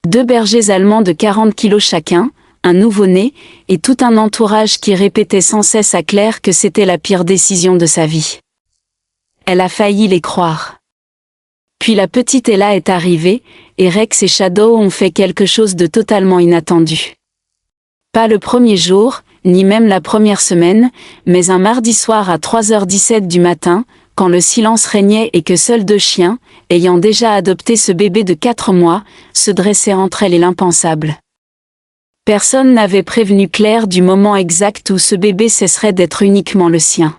2 bergers allemands de 40 kilos chacun, un nouveau-né, et tout un entourage qui répétait sans cesse à Claire que c'était la pire décision de sa vie. Elle a failli les croire. Puis la petite Ella est arrivée, et Rex et Shadow ont fait quelque chose de totalement inattendu. Pas le premier jour, ni même la première semaine, mais un mardi soir à 3h17 du matin, quand le silence régnait et que seuls 2 chiens, ayant déjà adopté ce bébé de 4 mois, se dressaient entre elles et l'impensable. Personne n'avait prévenu Claire du moment exact où ce bébé cesserait d'être uniquement le sien.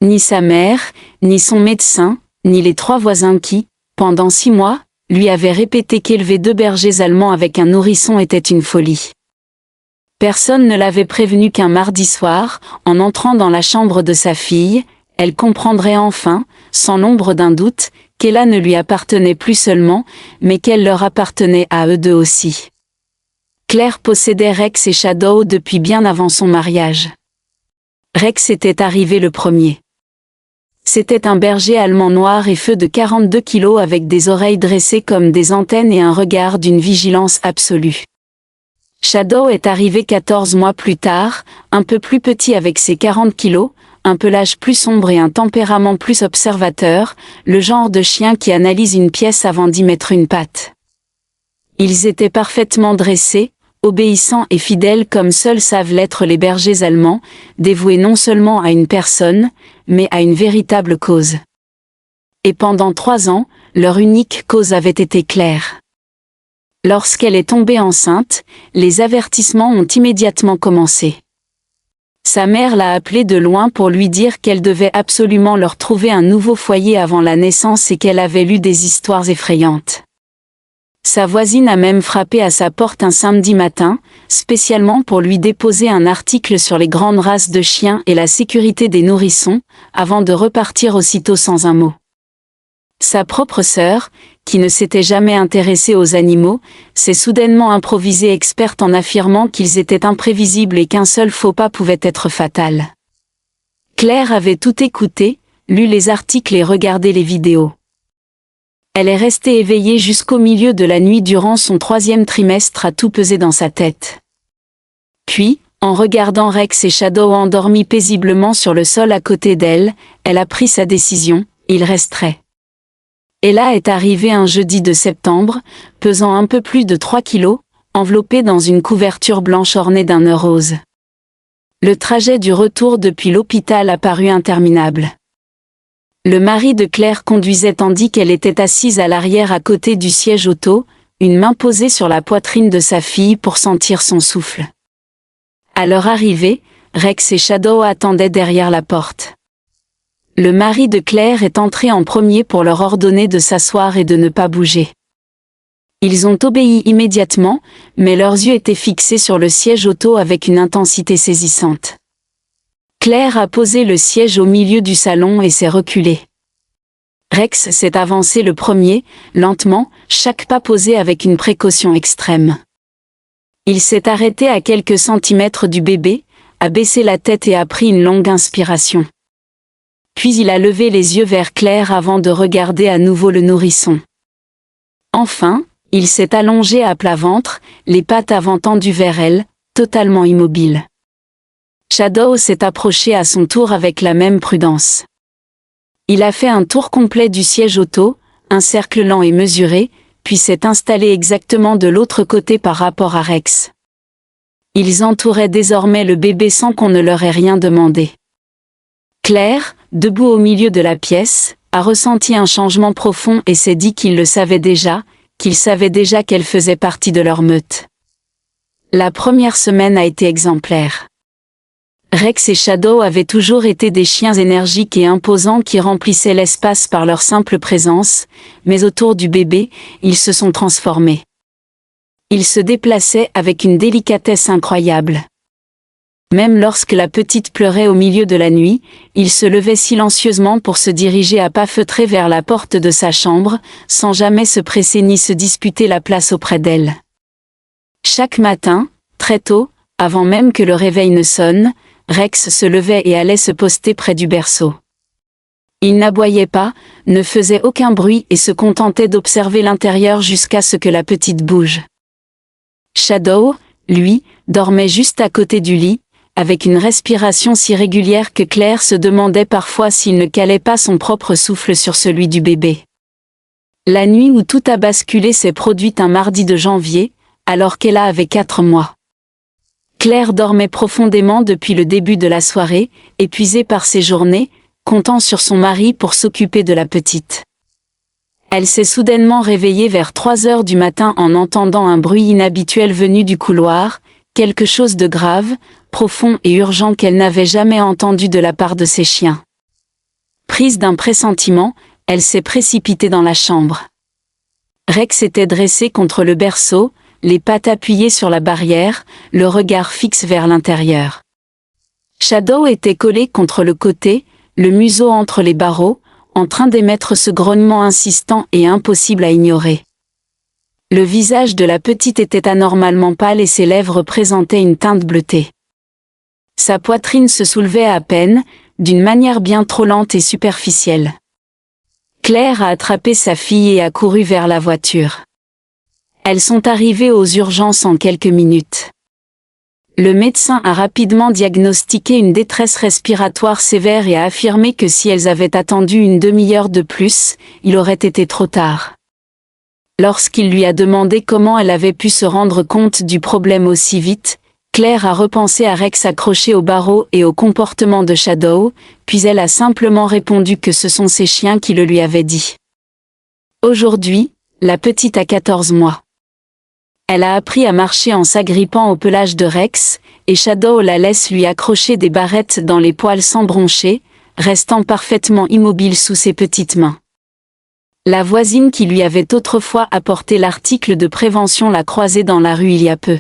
Ni sa mère, ni son médecin, ni les 3 voisins qui, pendant 6 mois, lui avaient répété qu'élever 2 bergers allemands avec un nourrisson était une folie. Personne ne l'avait prévenu qu'un mardi soir, en entrant dans la chambre de sa fille, elle comprendrait enfin, sans l'ombre d'un doute, qu'Ella ne lui appartenait plus seulement, mais qu'elle leur appartenait à eux deux aussi. Claire possédait Rex et Shadow depuis bien avant son mariage. Rex était arrivé le premier. C'était un berger allemand noir et feu de 42 kilos avec des oreilles dressées comme des antennes et un regard d'une vigilance absolue. Shadow est arrivé 14 mois plus tard, un peu plus petit avec ses 40 kilos, un pelage plus sombre et un tempérament plus observateur, le genre de chien qui analyse une pièce avant d'y mettre une patte. Ils étaient parfaitement dressés, obéissants et fidèles comme seuls savent l'être les bergers allemands, dévoués non seulement à une personne, mais à une véritable cause. Et pendant 3 ans, leur unique cause avait été Claire. Lorsqu'elle est tombée enceinte, les avertissements ont immédiatement commencé. Sa mère l'a appelée de loin pour lui dire qu'elle devait absolument leur trouver un nouveau foyer avant la naissance et qu'elle avait lu des histoires effrayantes. Sa voisine a même frappé à sa porte un samedi matin, spécialement pour lui déposer un article sur les grandes races de chiens et la sécurité des nourrissons, avant de repartir aussitôt sans un mot. Sa propre sœur, qui ne s'était jamais intéressée aux animaux, s'est soudainement improvisée experte en affirmant qu'ils étaient imprévisibles et qu'un seul faux pas pouvait être fatal. Claire avait tout écouté, lu les articles et regardé les vidéos. Elle est restée éveillée jusqu'au milieu de la nuit durant son 3e trimestre à tout peser dans sa tête. Puis, en regardant Rex et Shadow endormis paisiblement sur le sol à côté d'elle, elle a pris sa décision, il resterait. Ella est arrivée un jeudi de septembre, pesant un peu plus de 3 kilos, enveloppée dans une couverture blanche ornée d'un nœud rose. Le trajet du retour depuis l'hôpital a paru interminable. Le mari de Claire conduisait tandis qu'elle était assise à l'arrière à côté du siège auto, une main posée sur la poitrine de sa fille pour sentir son souffle. À leur arrivée, Rex et Shadow attendaient derrière la porte. Le mari de Claire est entré en premier pour leur ordonner de s'asseoir et de ne pas bouger. Ils ont obéi immédiatement, mais leurs yeux étaient fixés sur le siège auto avec une intensité saisissante. Claire a posé le siège au milieu du salon et s'est reculée. Rex s'est avancé le premier, lentement, chaque pas posé avec une précaution extrême. Il s'est arrêté à quelques centimètres du bébé, a baissé la tête et a pris une longue inspiration. Puis il a levé les yeux vers Claire avant de regarder à nouveau le nourrisson. Enfin, il s'est allongé à plat ventre, les pattes avant tendues vers elle, totalement immobile. Shadow s'est approché à son tour avec la même prudence. Il a fait un tour complet du siège auto, un cercle lent et mesuré, puis s'est installé exactement de l'autre côté par rapport à Rex. Ils entouraient désormais le bébé sans qu'on ne leur ait rien demandé. Claire, debout au milieu de la pièce, a ressenti un changement profond et s'est dit qu'il le savait déjà, qu'ils savaient déjà qu'elle faisait partie de leur meute. La première semaine a été exemplaire. Rex et Shadow avaient toujours été des chiens énergiques et imposants qui remplissaient l'espace par leur simple présence, mais autour du bébé, ils se sont transformés. Ils se déplaçaient avec une délicatesse incroyable. Même lorsque la petite pleurait au milieu de la nuit, il se levait silencieusement pour se diriger à pas feutrés vers la porte de sa chambre, sans jamais se presser ni se disputer la place auprès d'elle. Chaque matin, très tôt, avant même que le réveil ne sonne, Rex se levait et allait se poster près du berceau. Il n'aboyait pas, ne faisait aucun bruit et se contentait d'observer l'intérieur jusqu'à ce que la petite bouge. Shadow, lui, dormait juste à côté du lit, avec une respiration si régulière que Claire se demandait parfois s'il ne calait pas son propre souffle sur celui du bébé. La nuit où tout a basculé s'est produite un mardi de janvier, alors qu'Ella avait 4 mois. Claire dormait profondément depuis le début de la soirée, épuisée par ses journées, comptant sur son mari pour s'occuper de la petite. Elle s'est soudainement réveillée vers 3 heures du matin en entendant un bruit inhabituel venu du couloir, quelque chose de grave, profond et urgent qu'elle n'avait jamais entendu de la part de ses chiens. Prise d'un pressentiment, elle s'est précipitée dans la chambre. Rex était dressé contre le berceau, les pattes appuyées sur la barrière, le regard fixe vers l'intérieur. Shadow était collé contre le côté, le museau entre les barreaux, en train d'émettre ce grognement insistant et impossible à ignorer. Le visage de la petite était anormalement pâle et ses lèvres présentaient une teinte bleutée. Sa poitrine se soulevait à peine, d'une manière bien trop lente et superficielle. Claire a attrapé sa fille et a couru vers la voiture. Elles sont arrivées aux urgences en quelques minutes. Le médecin a rapidement diagnostiqué une détresse respiratoire sévère et a affirmé que si elles avaient attendu une demi-heure de plus, il aurait été trop tard. Lorsqu'il lui a demandé comment elle avait pu se rendre compte du problème aussi vite, Claire a repensé à Rex accroché au barreau et au comportement de Shadow, puis elle a simplement répondu que ce sont ses chiens qui le lui avaient dit. Aujourd'hui, la petite a 14 mois. Elle a appris à marcher en s'agrippant au pelage de Rex, et Shadow la laisse lui accrocher des barrettes dans les poils sans broncher, restant parfaitement immobile sous ses petites mains. La voisine qui lui avait autrefois apporté l'article de prévention l'a croisée dans la rue il y a peu.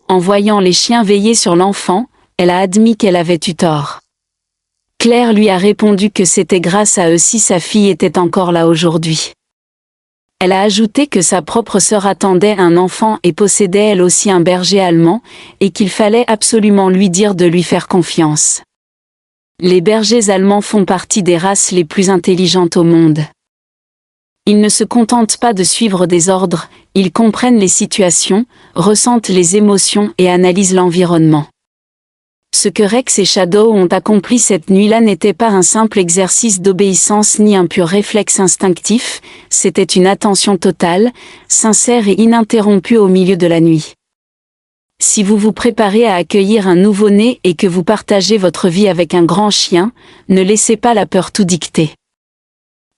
En voyant les chiens veiller sur l'enfant, elle a admis qu'elle avait eu tort. Claire lui a répondu que c'était grâce à eux si sa fille était encore là aujourd'hui. Elle a ajouté que sa propre sœur attendait un enfant et possédait elle aussi un berger allemand, et qu'il fallait absolument lui dire de lui faire confiance. Les bergers allemands font partie des races les plus intelligentes au monde. Ils ne se contentent pas de suivre des ordres, ils comprennent les situations, ressentent les émotions et analysent l'environnement. Ce que Rex et Shadow ont accompli cette nuit-là n'était pas un simple exercice d'obéissance ni un pur réflexe instinctif, c'était une attention totale, sincère et ininterrompue au milieu de la nuit. Si vous vous préparez à accueillir un nouveau-né et que vous partagez votre vie avec un grand chien, ne laissez pas la peur tout dicter.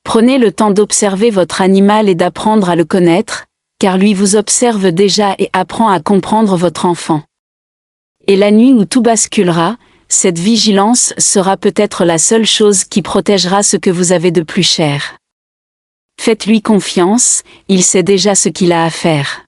Prenez le temps d'observer votre animal et d'apprendre à le connaître, car lui vous observe déjà et apprend à comprendre votre enfant. Et la nuit où tout basculera, cette vigilance sera peut-être la seule chose qui protégera ce que vous avez de plus cher. Faites-lui confiance, il sait déjà ce qu'il a à faire.